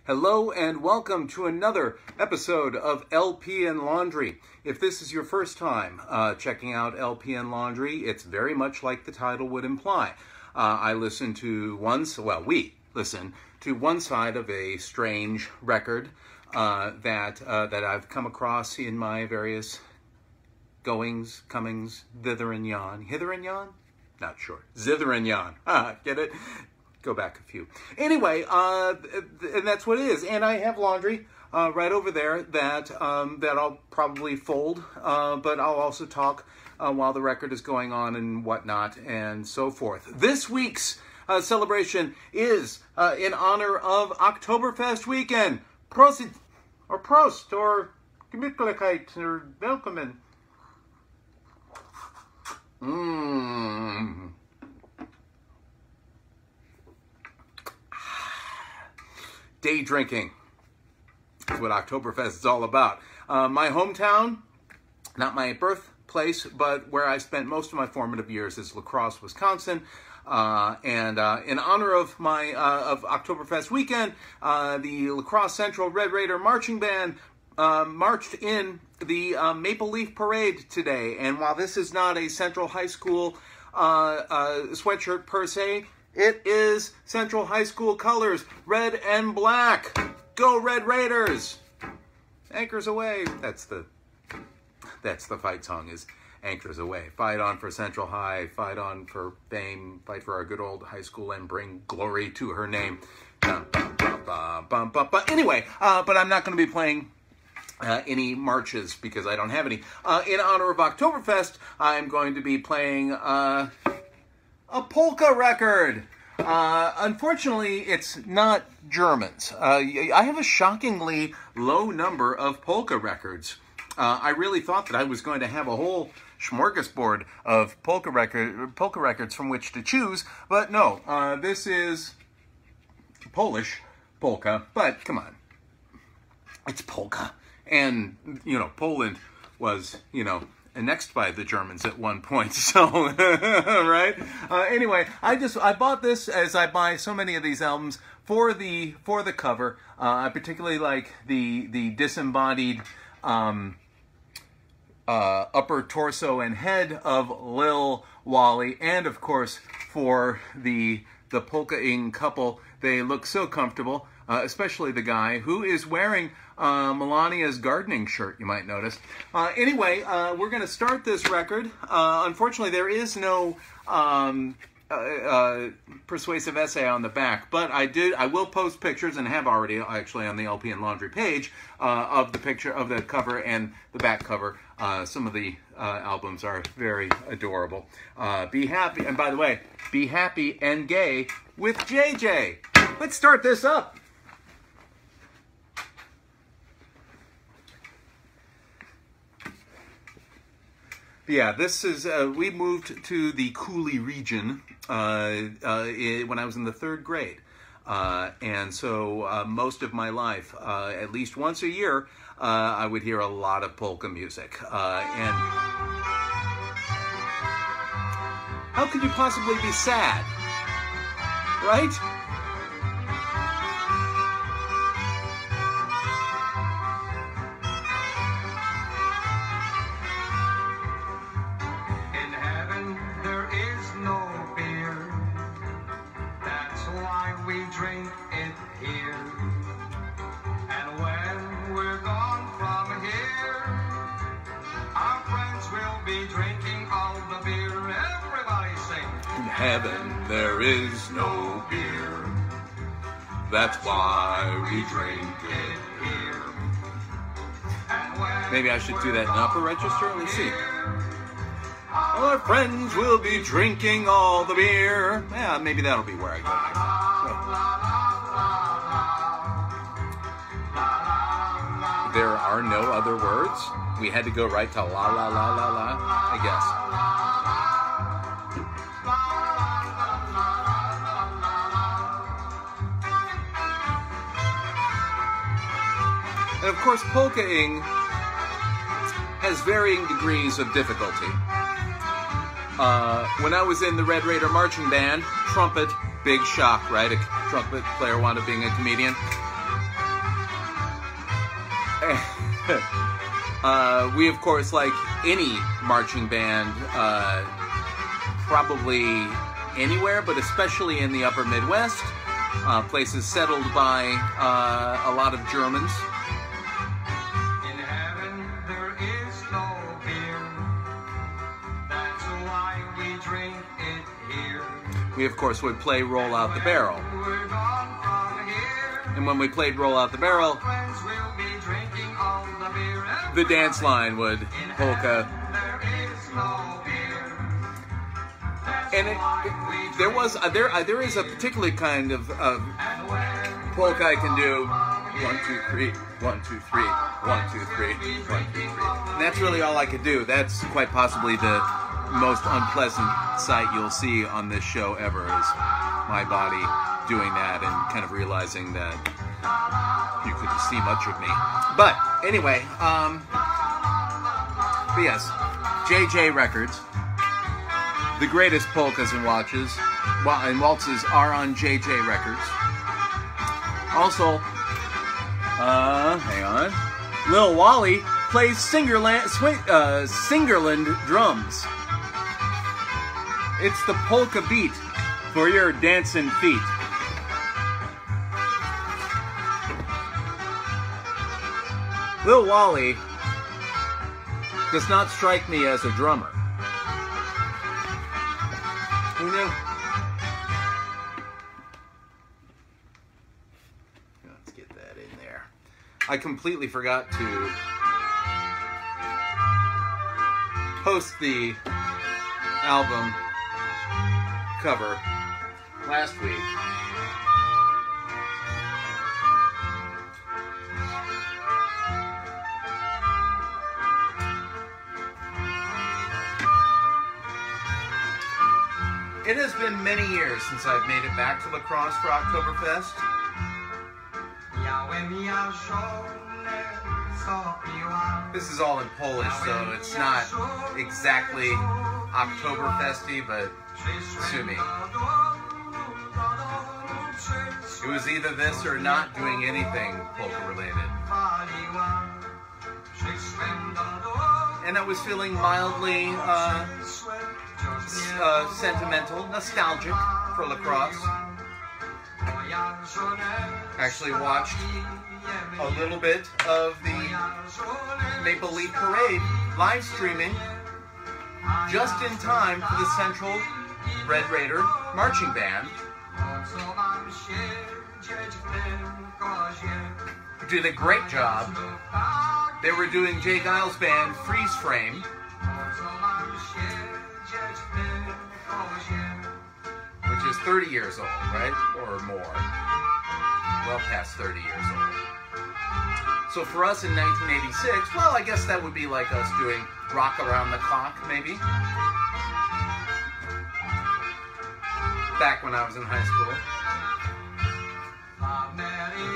Hello and welcome to another episode of LP and Laundry. If this is your first time checking out LP and Laundry, it's very much like the title would imply. We listen to one side of a strange record that I've come across in my various goings, comings, thither and yon. Hither and yon? Not sure. Zither and yon. Get it? Go back a few. Anyway, and that's what it is. And I have laundry right over there that I'll probably fold, but I'll also talk while the record is going on and whatnot and so forth. This week's celebration is in honor of Oktoberfest weekend. Prost, or Gemütlichkeit, or Willkommen. Day drinking is what Oktoberfest is all about. My hometown, not my birthplace, but where I spent most of my formative years is La Crosse, Wisconsin. And in honor of my of Oktoberfest weekend, the La Crosse Central Red Raider Marching Band marched in the Maple Leaf Parade today. And while this is not a Central High School sweatshirt per se, it is Central High School colors, red and black. Go Red Raiders! Anchors away. That's the fight song, is Anchors Away. Fight on for Central High, fight on for fame, fight for our good old high school and bring glory to her name. Anyway, but I'm not going to be playing any marches because I don't have any. In honor of Oktoberfest, I'm going to be playing a polka record. Unfortunately, it's not Germans. I have a shockingly low number of polka records. I really thought that I was going to have a whole smorgasbord of polka records from which to choose, but no. This is Polish polka, but come on, it's polka, and Poland was annexed by the Germans at one point, so right. Anyway, I bought this, as I buy so many of these albums, for the cover. I particularly like the disembodied upper torso and head of Lil Wally, and of course for the polka-ing couple. They look so comfortable, especially the guy who is wearing Melania's gardening shirt, you might notice. Anyway, we're going to start this record. Unfortunately, there is no persuasive essay on the back, but I will post pictures, and have already actually on the LP and Laundry page, of the picture of the cover and the back cover. Some of the albums are very adorable. Be happy, and by the way, be happy and gay with JJ. Let's start this up. Yeah, this is, we moved to the Cooley region when I was in the 3rd grade. And so most of my life, at least once a year, I would hear a lot of polka music. And how could you possibly be sad, right? Heaven, there is no beer. That's why we drink it here. Maybe I should do that in upper register. Let's see. Our friends will be drinking all the beer. Yeah, maybe that'll be where I go next. There are no other words. We had to go right to la la la la la, I guess. And of course, polka-ing has varying degrees of difficulty. When I was in the Red Raider Marching Band, trumpet, big shock, right? A trumpet player wound up being a comedian. We, of course, like any marching band, probably anywhere, but especially in the upper Midwest, places settled by a lot of Germans. In heaven there is no beer. That's why we drink it here. We, of course, would play Roll Out the Barrel. We're gone from here. And when we played Roll Out the Barrel, Friends will be drinking all the beer. the dance line would polka. There is no beer. That's And why we there was there is a particular kind of polka I can do 1 2 3 1 2 3 1 2 3 1 2 3, and that's really all I could do. That's quite possibly the most unpleasant sight you'll see on this show ever, is my body doing that and kind of realizing that you couldn't see much of me. But anyway, but yes, JJ Records. The greatest polkas and waltzes are on JJ Records. Also, hang on, Lil Wally plays Singerland drums. It's the polka beat for your dancing feet. Lil Wally does not strike me as a drummer. Who knew? Let's get that in there. I completely forgot to post the album cover last week. It has been many years since I've made it back to La Crosse for Oktoberfest. This is all in Polish, so it's not exactly Oktoberfesty, but sue me. It was either this or not doing anything polka related. And I was feeling mildly sentimental, nostalgic for La Crosse. Actually watched a little bit of the Maple Leaf Parade live streaming just in time for the Central Red Raider Marching Band, who did a great job. They were doing Jay Giles' band Freeze Frame, which is 30 years old, right? Or more. Well past 30 years old. So for us in 1986, well, I guess that would be like us doing Rock Around the Clock, maybe. Back when I was in high school.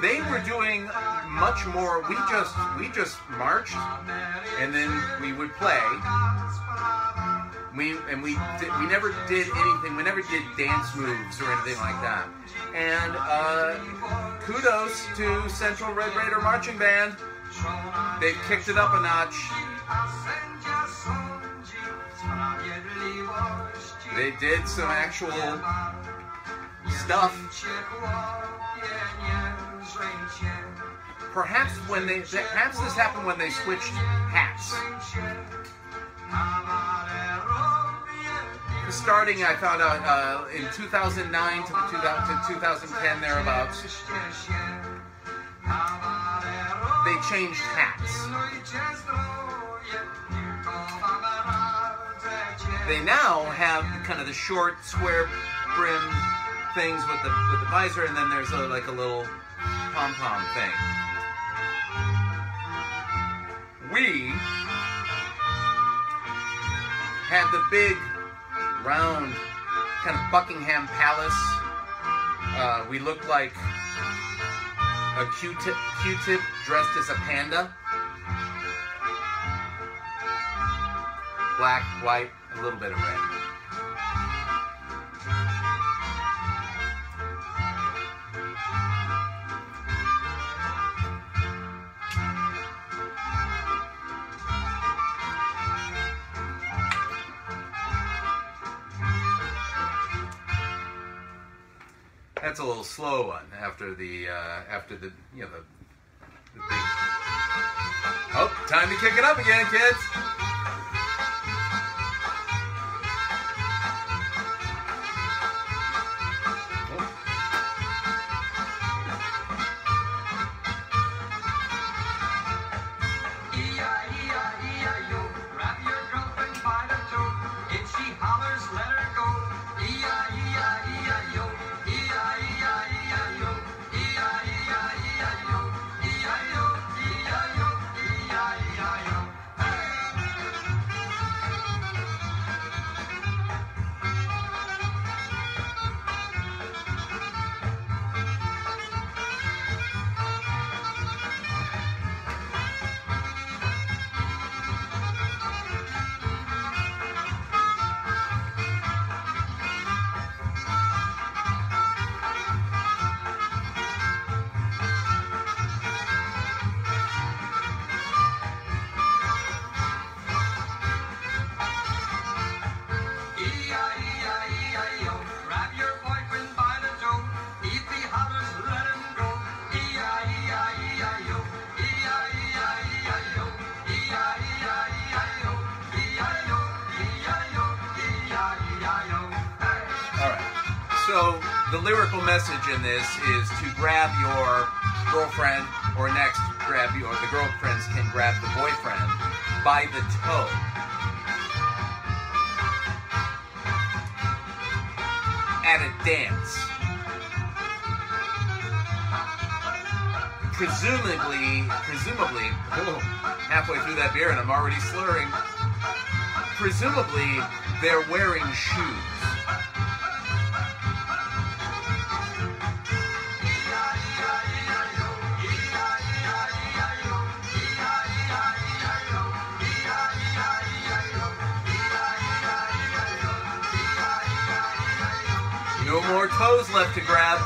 They were doing much more. We just marched, and then we would play. We never did anything. We never did dance moves or anything like that. And kudos to Central Red Raider Marching Band. They've kicked it up a notch. They did some actual stuff. Perhaps this happened when they switched hats. Starting, I found out in 2009 to 2010 thereabouts, they changed hats. They now have kind of the short, square brim things with the visor, and then there's like a little pom-pom thing. We had the big, round, kind of Buckingham Palace. We looked like a Q-tip dressed as a panda. Black, white, a little bit of red. That's a little slow one after the you know the big. Oh, time to kick it up again, kids. E-I-E-I-E-I-O, grab your girlfriend by the toe. If she hollers, let her go. E-I-E-I-E-I-O, E-I-E-I-E-I-O, E-I-E-I-E-I-O, E-I-O, E-I-O, E-I-E-I-O. E-I-E-I-E-I-O, grab your boyfriend by the toe. If he hollers, let him go. E-I-E-I-E-I-O, E-I-E-I-E-I-O, E-I-E-I-E-I-O, E-I-O, E-I-O, E-I-E-I-O. Hey! All right. So the lyrical message in this is to grab your girlfriend, or next, the girlfriends can grab the boyfriend by the toe. At a dance. Presumably, halfway through that beer and I'm already slurring. Presumably, they're wearing shoes. No more toes left to grab.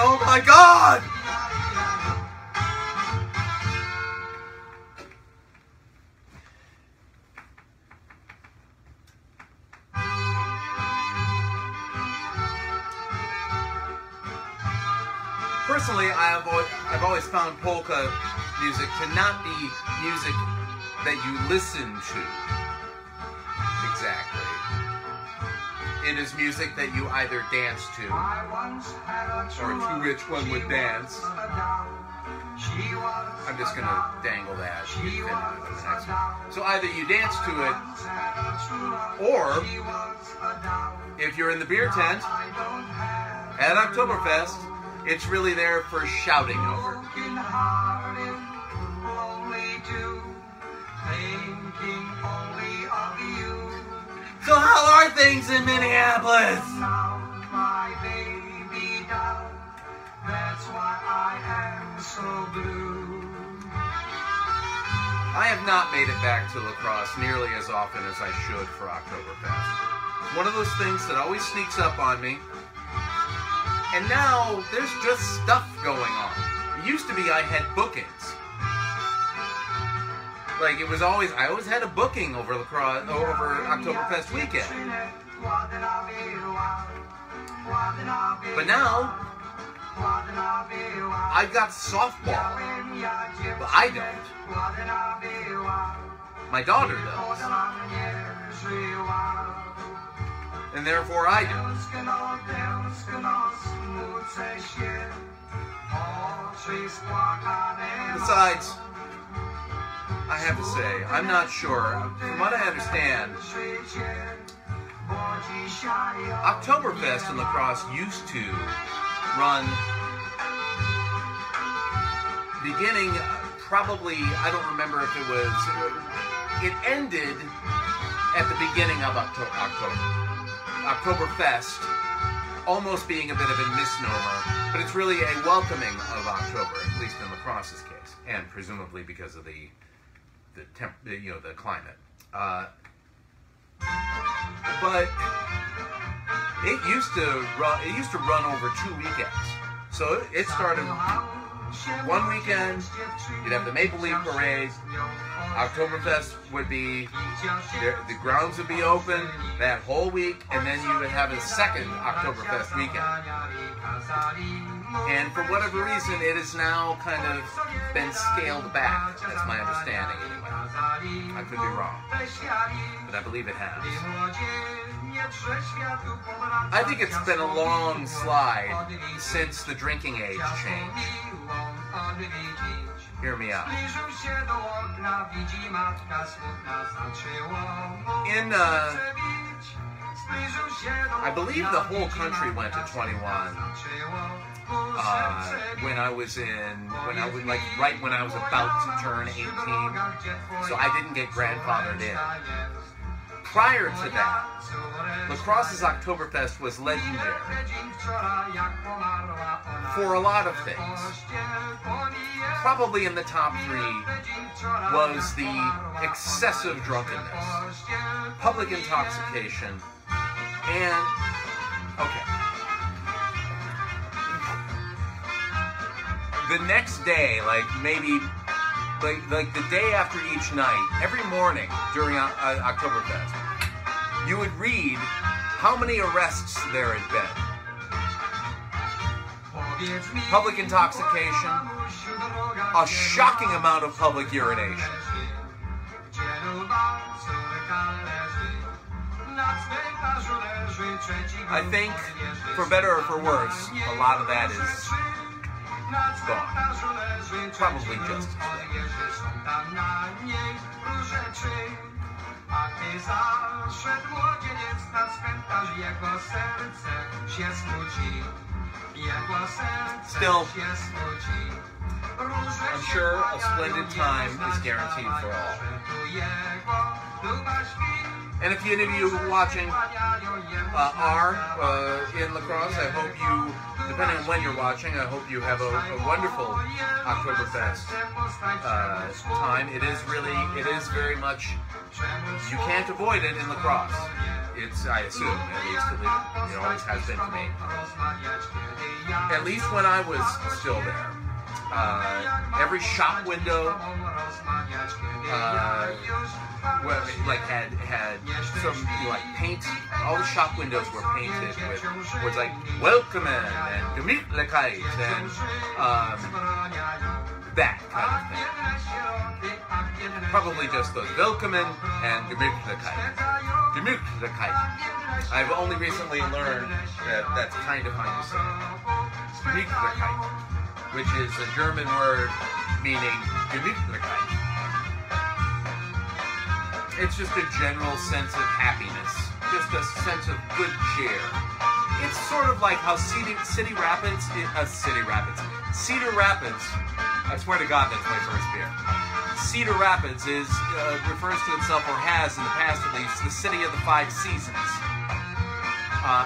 Oh my God! Personally, I've always found polka music to not be music that you listen to. Exactly. It is music that you either dance to, or to which one would dance. I'm just going to dangle that and finish with the next one. So either you dance to it, or if you're in the beer tent at Oktoberfest, it's really there for shouting over. So how are things in Minneapolis? My baby down, that's why I am so blue. I have not made it back to La Crosse nearly as often as I should for Oktoberfest. One of those things that always sneaks up on me. And now there's just stuff going on. It used to be I had bookings. Like it was always, I always had a booking over La Crosse, over Oktoberfest weekend. But now, I've got softball. But I don't. My daughter does. And therefore I don't. Besides, I have to say, I'm not sure. From what I understand, Oktoberfest in La Crosse used to run beginning probably, I don't remember if it was, it ended at the beginning of October. Oktoberfest almost being a bit of a misnomer, but it's really a welcoming of October, at least in La Crosse's case, and presumably because of the climate. But It used to run over 2 weekends. So it started one weekend. You'd have the Maple Leaf Parade. Oktoberfest would be, the grounds would be open that whole week, and then you would have a second Oktoberfest weekend. And for whatever reason, it has now kind of been scaled back. That's my understanding, anyway. I could be wrong, but I believe it has. I think it's been a long slide since the drinking age changed. Hear me out. I believe the whole country went to 21 when I was right when I was about to turn 18. So I didn't get grandfathered in. Prior to that, La Crosse's Oktoberfest was legendary for a lot of things. Probably in the top 3 was the excessive drunkenness, public intoxication, and, okay. The next day, like the day after each night, every morning during Oktoberfest, you would read how many arrests there had been. Public intoxication, a shocking amount of public urination. I think, for better or for worse, a lot of that is gone. Probably just as Still, I'm sure a splendid time is guaranteed for all. And if any of you watching are in La Crosse, I hope you, depending on when you're watching, I hope you have a wonderful Oktoberfest time. It is very much, you can't avoid it in La Crosse. It's, I assume, at least it always has been to me. At least when I was still there. Every shop window had some paint. All the shop windows were painted with words like "Welcome" and "Gemütlichkeit" and that kind of thing. Probably just those "Welcome" and "Gemütlichkeit." Gemütlichkeit. I've only recently learned that that's kind of how you say it. Gemütlichkeit, which is a German word meaning Gemütlichkeit. It's just a general sense of happiness, just a sense of good cheer. It's sort of like how Cedar Rapids, I swear to God that's my first beer. Cedar Rapids refers to itself, or has in the past at least, the city of the 5 seasons.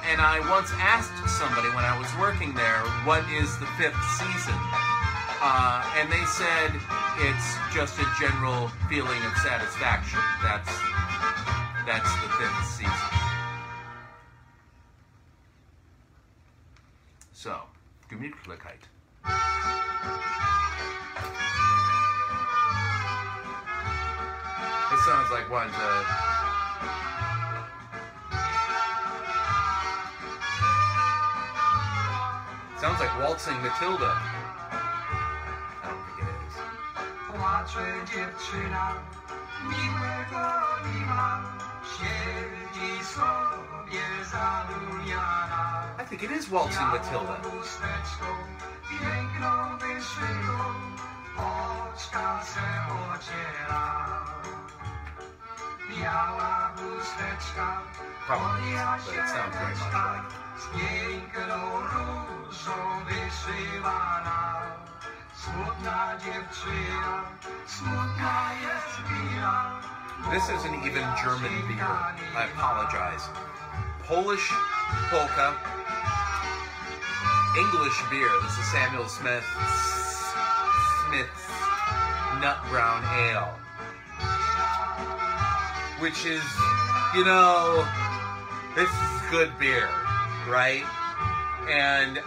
And I once asked somebody when I was working there, what is the 5th season? And they said it's just a general feeling of satisfaction. That's the 5th season. So, Gemütlichkeit. This sounds like one sounds like Waltzing Matilda. I don't think it is. I think it is Waltzing Matilda. Probably, but it sounds very much like it. This isn't even German beer. I apologize. Polish Polka. English beer. This is Samuel Smith's Nut Brown Ale. Which is, this is good beer. right? And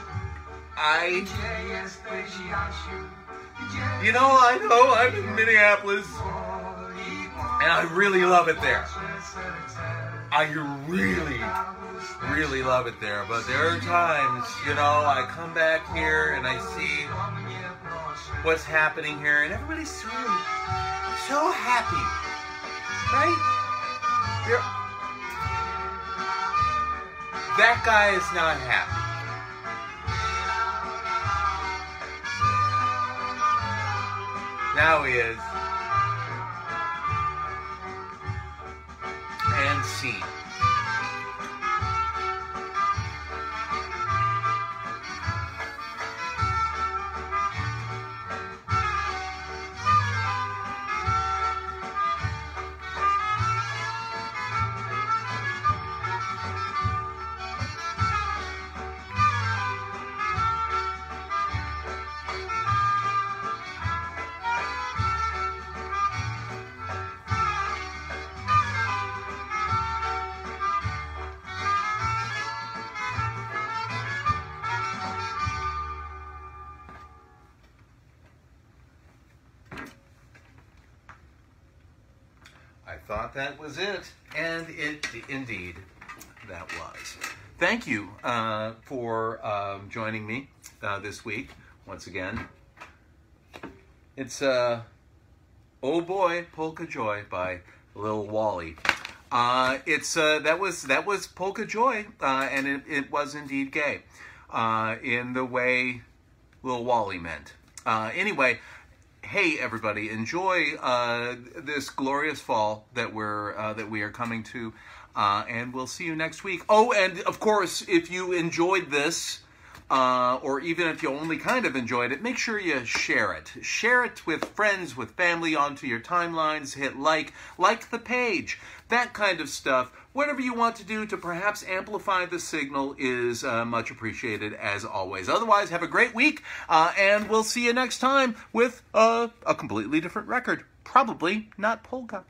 you know, I know I'm in Minneapolis, and I really love it there. I really love it there. But there are times, you know, I come back here and I see what's happening here, and everybody's so happy, right? That guy is not happy. Now he is. And scene. I thought that was it, and indeed that was. Thank you for joining me this week once again. It's Oh Boy, Polka Joy by Lil Wally. That was Polka Joy, and it was indeed gay in the way Lil Wally meant. Anyway. Hey everybody, enjoy this glorious fall that we are coming to, and we'll see you next week. Oh, and of course, if you enjoyed this, or even if you only kind of enjoyed it, make sure you share it. Share it with friends, with family, onto your timelines. Hit like the page, that kind of stuff. Whatever you want to do to perhaps amplify the signal is much appreciated, as always. Otherwise, have a great week, and we'll see you next time with a completely different record. Probably not polka.